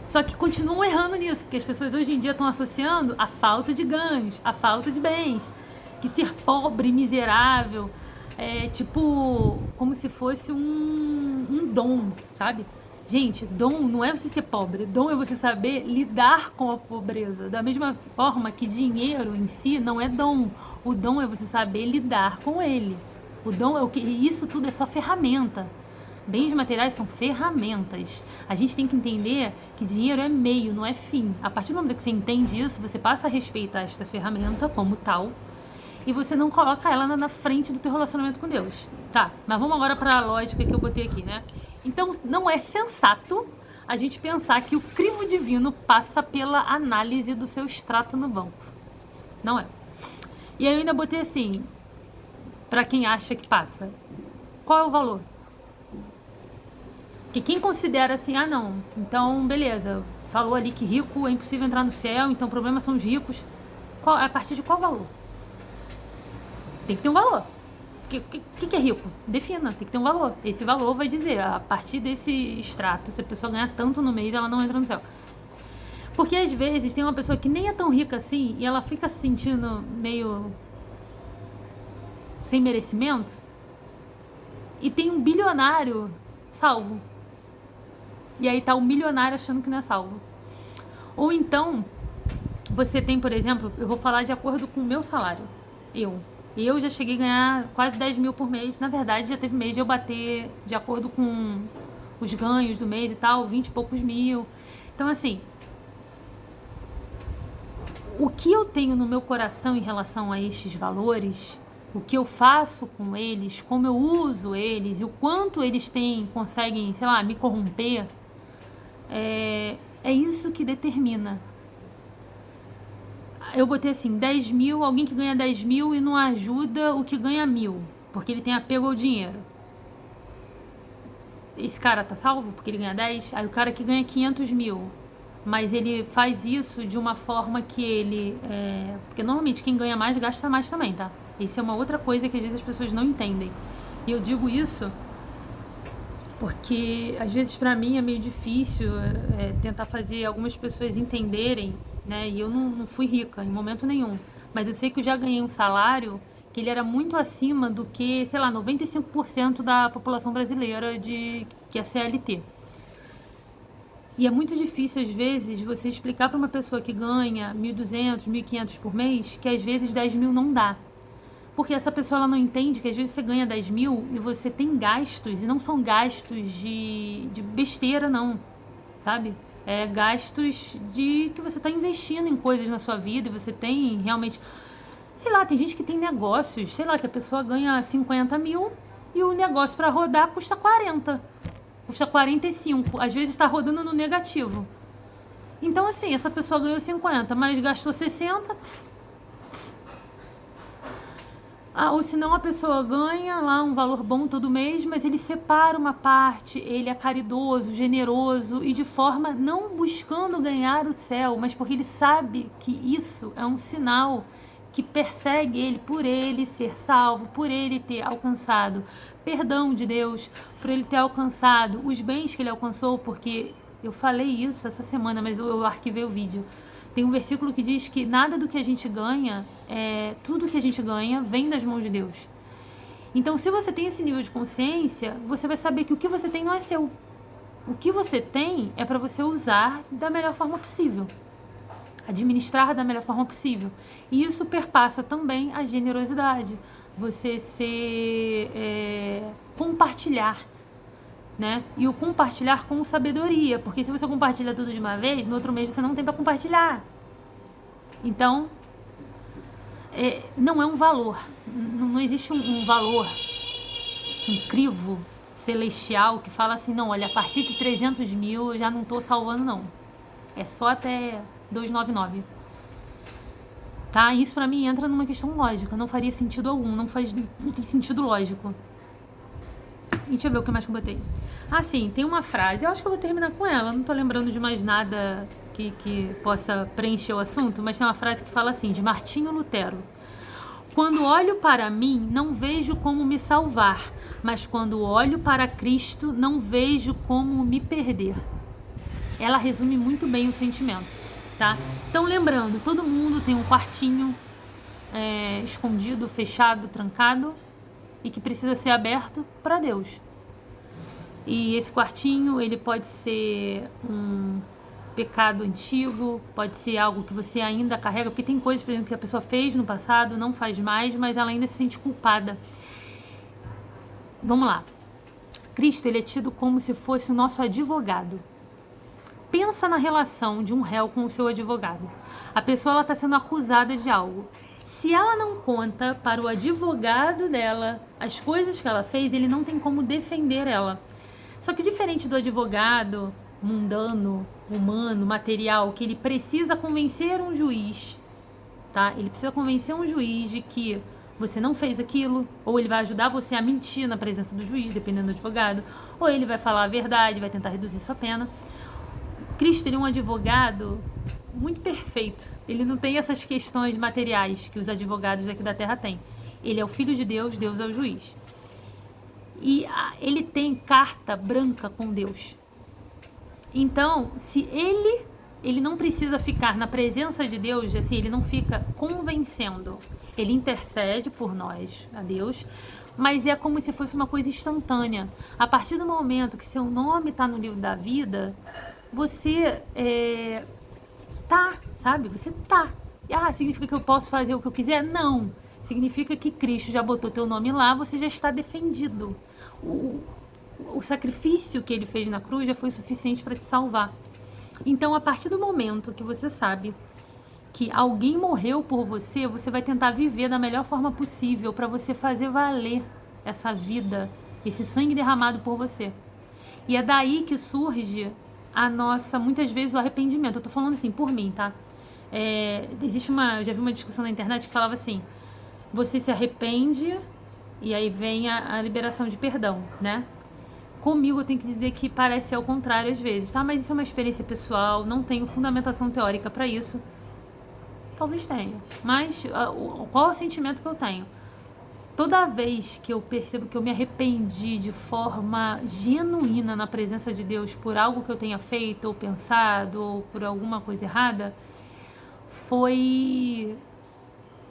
Só que continuam errando nisso, porque as pessoas hoje em dia estão associando a falta de ganhos, a falta de bens, que ser pobre, miserável, é tipo, como se fosse um dom, sabe? Gente, dom não é você ser pobre, dom é você saber lidar com a pobreza. Da mesma forma que dinheiro em si não é dom. O dom é você saber lidar com ele. O dom é o que... Isso tudo é só ferramenta. Bens materiais são ferramentas. A gente tem que entender que dinheiro é meio, não é fim. A partir do momento que você entende isso, você passa a respeitar esta ferramenta como tal. e você não coloca ela na frente do teu relacionamento com Deus. Tá, mas vamos agora para a lógica que eu botei aqui, né? Então, não é sensato a gente pensar que o crivo divino passa pela análise do seu extrato no banco. Não é. E aí eu ainda botei assim, para quem acha que passa. Qual é o valor? Porque quem considera assim, ah não, então beleza, falou ali que rico é impossível entrar no céu, então o problema são os ricos. A partir de qual valor? Tem que ter um valor. O que é rico? Defina, tem que ter um valor. Esse valor vai dizer, a partir desse extrato, se a pessoa ganhar tanto no mês, ela não entra no céu. Porque às vezes tem uma pessoa que nem é tão rica assim e ela fica se sentindo meio sem merecimento e tem um bilionário salvo. E aí tá o milionário achando que não é salvo. Ou então, você tem, por exemplo, eu vou falar de acordo com o meu salário. Eu já cheguei a ganhar quase 10 mil por mês. Na verdade, já teve mês de eu bater, de acordo com os ganhos do mês e tal, 20 e poucos mil. Então, assim, o que eu tenho no meu coração em relação a estes valores, o que eu faço com eles, como eu uso eles e o quanto eles conseguem, sei lá, me corromper, é isso que determina. Eu botei assim, 10 mil, alguém que ganha 10 mil e não ajuda o que ganha 1.000, porque ele tem apego ao dinheiro. Esse cara tá salvo porque ele ganha 10? Aí o cara que ganha 500 mil, mas ele faz isso de uma forma que ele... Porque normalmente quem ganha mais gasta mais também, tá? Isso é uma outra coisa que às vezes as pessoas não entendem. E eu digo isso porque às vezes pra mim é meio difícil tentar fazer algumas pessoas entenderem, né? E eu não fui rica em momento nenhum, mas eu sei que eu já ganhei um salário que ele era muito acima do que, sei lá, 95% da população brasileira que é CLT. E é muito difícil às vezes você explicar para uma pessoa que ganha 1.200, 1.500 por mês que às vezes 10 mil não dá. Porque essa pessoa ela não entende que às vezes você ganha 10 mil e você tem gastos, e não são gastos de besteira não, sabe? É gastos que você está investindo em coisas na sua vida e você tem realmente... Sei lá, tem gente que tem negócios, sei lá, que a pessoa ganha 50 mil e o negócio para rodar custa 40, custa 45, às vezes está rodando no negativo. Então assim, essa pessoa ganhou 50, mas gastou 60... ou senão a pessoa ganha lá um valor bom todo mês, mas ele separa uma parte, ele é caridoso, generoso e de forma não buscando ganhar o céu, mas porque ele sabe que isso é um sinal que persegue ele por ele ser salvo, por ele ter alcançado perdão de Deus, por ele ter alcançado os bens que ele alcançou, porque eu falei isso essa semana, mas eu arquivei o vídeo. Tem um versículo que diz que nada do que a gente ganha, tudo que a gente ganha vem das mãos de Deus. Então, se você tem esse nível de consciência, você vai saber que o que você tem não é seu. O que você tem é para você usar da melhor forma possível. Administrar da melhor forma possível. E isso perpassa também a generosidade. Você compartilhar. Né? E o compartilhar com sabedoria, porque se você compartilha tudo de uma vez, no outro mês você não tem para compartilhar. Então, não é um valor, não existe um valor, um crivo celestial que fala assim, não, olha, a partir de 300 mil eu já não tô salvando não, é só até 299. Tá? Isso pra mim entra numa questão lógica, não faria sentido algum, não tem sentido lógico. E deixa eu ver o que mais que eu botei. Ah, sim, tem uma frase, eu acho que eu vou terminar com ela, não tô lembrando de mais nada que possa preencher o assunto, mas tem uma frase que fala assim, de Martinho Lutero. Quando olho para mim, não vejo como me salvar, mas quando olho para Cristo, não vejo como me perder. Ela resume muito bem o sentimento, tá? Então, lembrando, todo mundo tem um quartinho escondido, fechado, trancado, e que precisa ser aberto para Deus. E esse quartinho, ele pode ser um pecado antigo, pode ser algo que você ainda carrega, porque tem coisas, por exemplo, que a pessoa fez no passado, não faz mais, mas ela ainda se sente culpada. Vamos lá. Cristo, ele é tido como se fosse o nosso advogado. Pensa na relação de um réu com o seu advogado. A pessoa está sendo acusada de algo. Se ela não conta para o advogado dela as coisas que ela fez, ele não tem como defender ela. Só que diferente do advogado mundano, humano, material, que ele precisa convencer um juiz, tá? Ele precisa convencer um juiz de que você não fez aquilo, ou ele vai ajudar você a mentir na presença do juiz, dependendo do advogado, ou ele vai falar a verdade, vai tentar reduzir sua pena. Cristo, ele é um advogado muito perfeito. Ele não tem essas questões materiais que os advogados aqui da Terra têm. Ele é o Filho de Deus, Deus é o juiz. E ele tem carta branca com Deus. Então, se ele não precisa ficar na presença de Deus, assim, ele não fica convencendo. Ele intercede por nós, a Deus, mas é como se fosse uma coisa instantânea. A partir do momento que seu nome está no livro da vida, você tá, sabe? Você tá. Significa que eu posso fazer o que eu quiser? Não. Significa que Cristo já botou teu nome lá, você já está defendido. O sacrifício que ele fez na cruz já foi suficiente para te salvar. Então, a partir do momento que você sabe que alguém morreu por você, você vai tentar viver da melhor forma possível para você fazer valer essa vida, esse sangue derramado por você. E é daí que surge muitas vezes, o arrependimento. Eu tô falando assim, por mim, tá? Eu já vi uma discussão na internet que falava assim, você se arrepende e aí vem a liberação de perdão, né? Comigo eu tenho que dizer que parece ser ao contrário às vezes, tá? Mas isso é uma experiência pessoal, não tenho fundamentação teórica para isso. Talvez tenha, mas qual é o sentimento que eu tenho? Toda vez que eu percebo que eu me arrependi de forma genuína na presença de Deus por algo que eu tenha feito ou pensado ou por alguma coisa errada, foi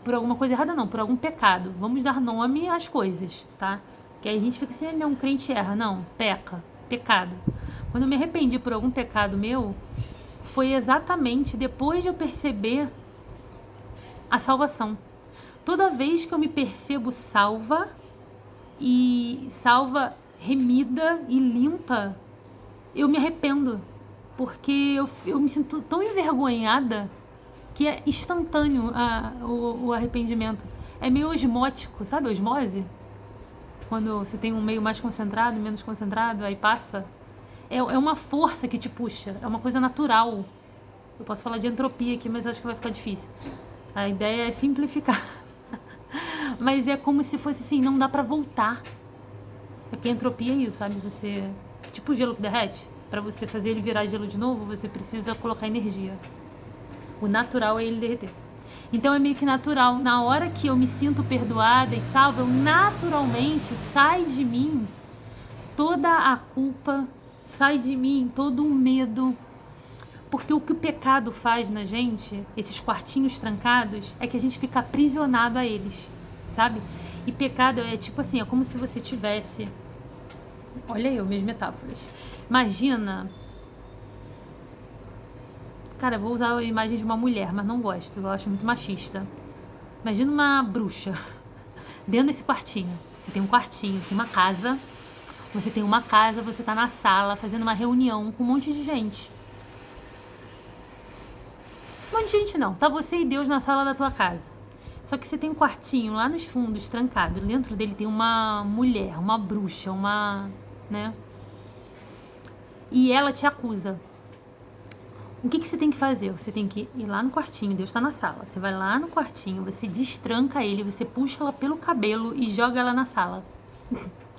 por alguma coisa errada não, por algum pecado. Vamos dar nome às coisas, tá? Que aí a gente fica assim, não, um crente erra. Não, peca, pecado. Quando eu me arrependi por algum pecado meu, foi exatamente depois de eu perceber a salvação. Toda vez que eu me percebo salva, remida e limpa, eu me arrependo. Porque eu me sinto tão envergonhada que é instantâneo o arrependimento. É meio osmótico, sabe? Osmose? Quando você tem um meio mais concentrado, menos concentrado, aí passa. É uma força que te puxa, é uma coisa natural. Eu posso falar de entropia aqui, mas acho que vai ficar difícil. A ideia é simplificar. Mas é como se fosse assim, não dá pra voltar. É porque a entropia é isso, sabe? Você... Tipo o gelo que derrete. Pra você fazer ele virar gelo de novo, você precisa colocar energia. O natural é ele derreter. Então é meio que natural. Na hora que eu me sinto perdoada e salva, eu naturalmente sai de mim toda a culpa, sai de mim todo o medo. Porque o que o pecado faz na gente, esses quartinhos trancados, é que a gente fica aprisionado a eles, sabe? E pecado é tipo assim, é como se você tivesse... Olha aí, minhas metáforas. Imagina... Cara, eu vou usar a imagem de uma mulher, mas não gosto, eu acho muito machista. Imagina uma bruxa dentro desse quartinho. Você tem um quartinho, tem uma casa. Você tá na sala fazendo uma reunião com um monte de gente. Um monte de gente não, tá você e Deus na sala da tua casa. Só que você tem um quartinho lá nos fundos, trancado. Dentro dele tem uma mulher, uma bruxa, né? E ela te acusa. O que você tem que fazer? Você tem que ir lá no quartinho, Deus tá na sala. Você vai lá no quartinho, você destranca ele, você puxa ela pelo cabelo e joga ela na sala.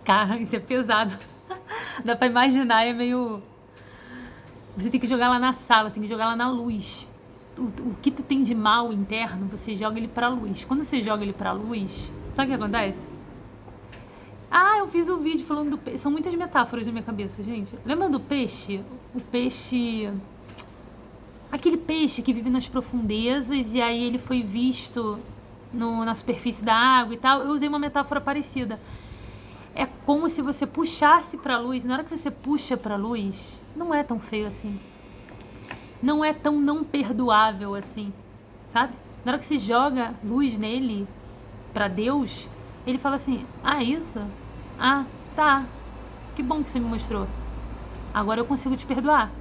Cara, isso é pesado. Dá pra imaginar, é meio... Você tem que jogar ela na sala, você tem que jogar ela na luz. O que tu tem de mal interno, você joga ele pra luz. Quando você joga ele pra luz, sabe o que acontece? Eu fiz um vídeo falando do peixe. São muitas metáforas na minha cabeça, gente. Lembra do peixe? O peixe... Aquele peixe que vive nas profundezas e aí ele foi visto na superfície da água e tal. Eu usei uma metáfora parecida. É como se você puxasse pra luz. Na hora que você puxa pra luz, não é tão feio assim. Não é tão não perdoável assim, sabe? Na hora que você joga luz nele, pra Deus, ele fala assim, isso? Tá. Que bom que você me mostrou. Agora eu consigo te perdoar.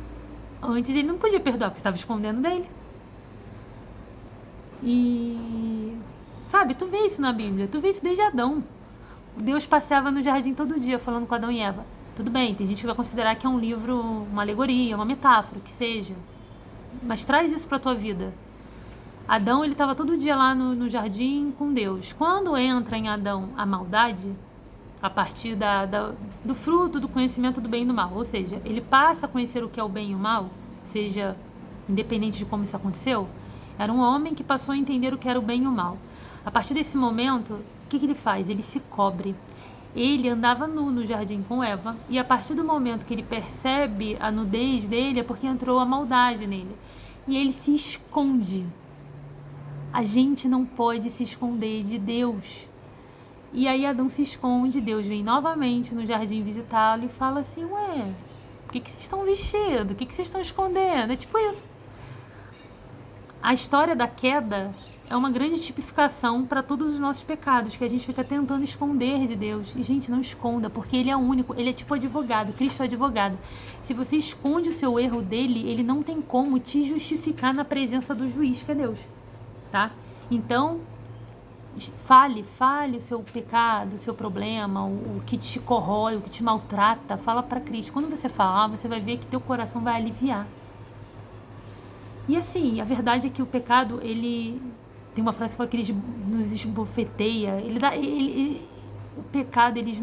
Antes ele não podia perdoar, porque estava escondendo dele. E Sabe? Tu vê isso na Bíblia, tu vê isso desde Adão. Deus passeava no jardim todo dia falando com Adão e Eva. Tudo bem, tem gente que vai considerar que é um livro, uma alegoria, uma metáfora, que seja. Mas traz isso pra tua vida. Adão, ele estava todo dia lá no jardim com Deus. Quando entra em Adão a maldade, a partir do fruto do conhecimento do bem e do mal, ou seja, ele passa a conhecer o que é o bem e o mal, seja independente de como isso aconteceu, era um homem que passou a entender o que era o bem e o mal. A partir desse momento, o que ele faz? Ele se cobre. Ele andava nu no jardim com Eva, e a partir do momento que ele percebe a nudez dele, é porque entrou a maldade nele. E ele se esconde. A gente não pode se esconder de Deus. E aí Adão se esconde, Deus vem novamente no jardim visitá-lo e fala assim, ué, por que vocês estão vestidos? O que vocês estão escondendo? É tipo isso. A história da queda é uma grande tipificação para todos os nossos pecados, que a gente fica tentando esconder de Deus. E, gente, não esconda, porque Ele é único, Ele é tipo advogado, Cristo é advogado. Se você esconde o seu erro dele, Ele não tem como te justificar na presença do juiz, que é Deus. Tá? Então, fale o seu pecado, o seu problema, o que te corrói, o que te maltrata, fala para Cristo. Quando você falar, você vai ver que teu coração vai aliviar. E assim, a verdade é que o pecado, ele tem uma frase que fala que ele nos esbofeteia, o pecado, ele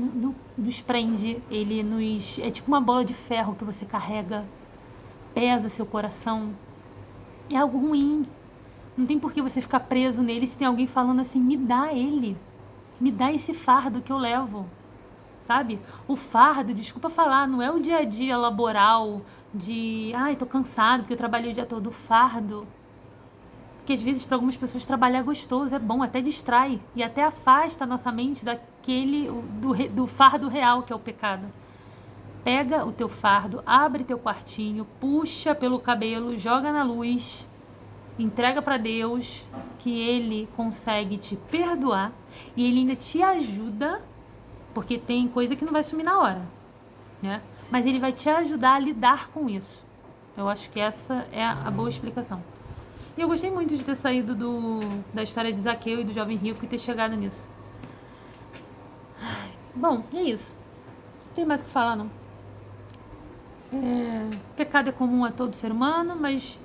nos prende, ele nos, é tipo uma bola de ferro que você carrega, pesa seu coração, é algo ruim. Não tem por que você ficar preso nele se tem alguém falando assim, me dá ele, me dá esse fardo que eu levo, sabe? O fardo, desculpa falar, não é o dia a dia laboral de, ai, tô cansado porque eu trabalhei o dia todo. O fardo, que às vezes para algumas pessoas trabalhar é gostoso, é bom, até distrai e até afasta a nossa mente do fardo real que é o pecado. Pega o teu fardo, abre teu quartinho, puxa pelo cabelo, joga na luz, entrega para Deus, que Ele consegue te perdoar e Ele ainda te ajuda, porque tem coisa que não vai sumir na hora, né? Mas Ele vai te ajudar a lidar com isso. Eu acho que essa é a boa explicação. E eu gostei muito de ter saído da história de Zaqueu e do jovem rico e ter chegado nisso. Bom, é isso. Não tem mais o que falar, não. Pecado é comum a todo ser humano, mas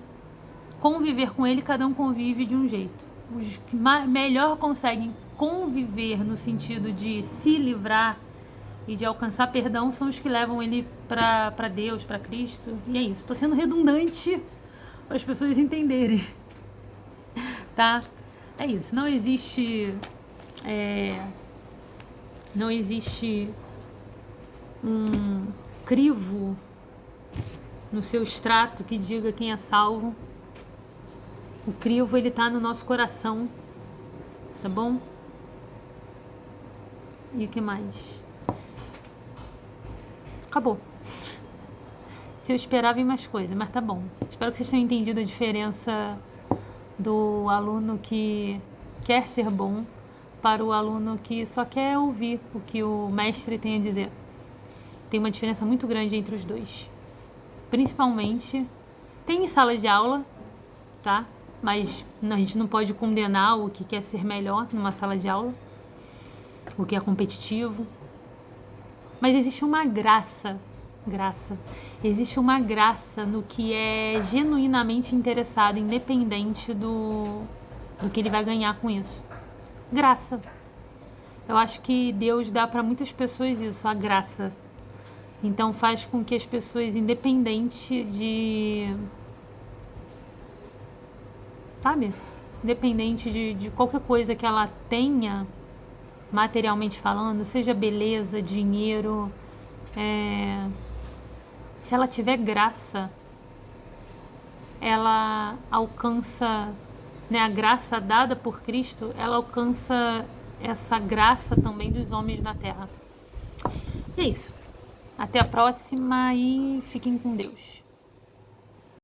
conviver com ele, cada um convive de um jeito. Os que melhor conseguem conviver no sentido de se livrar e de alcançar perdão são os que levam ele para Deus, para Cristo. E é isso. Estou sendo redundante para as pessoas entenderem. Tá? É isso. Não existe um crivo no seu extrato que diga quem é salvo. O crivo, ele tá no nosso coração, tá bom? E o que mais? Acabou. Se eu esperava em mais coisa, mas tá bom. Espero que vocês tenham entendido a diferença do aluno que quer ser bom para o aluno que só quer ouvir o que o mestre tem a dizer. Tem uma diferença muito grande entre os dois. Principalmente, tem em sala de aula, tá? Mas a gente não pode condenar o que quer ser melhor numa sala de aula, o que é competitivo. Mas existe uma graça, existe uma graça no que é genuinamente interessado, independente do que ele vai ganhar com isso. Graça. Eu acho que Deus dá para muitas pessoas isso, a graça. Então faz com que as pessoas, independente de... sabe? Independente de qualquer coisa que ela tenha, materialmente falando, seja beleza, dinheiro, se ela tiver graça, ela alcança, né, a graça dada por Cristo, ela alcança essa graça também dos homens na terra. E é isso. Até a próxima e fiquem com Deus.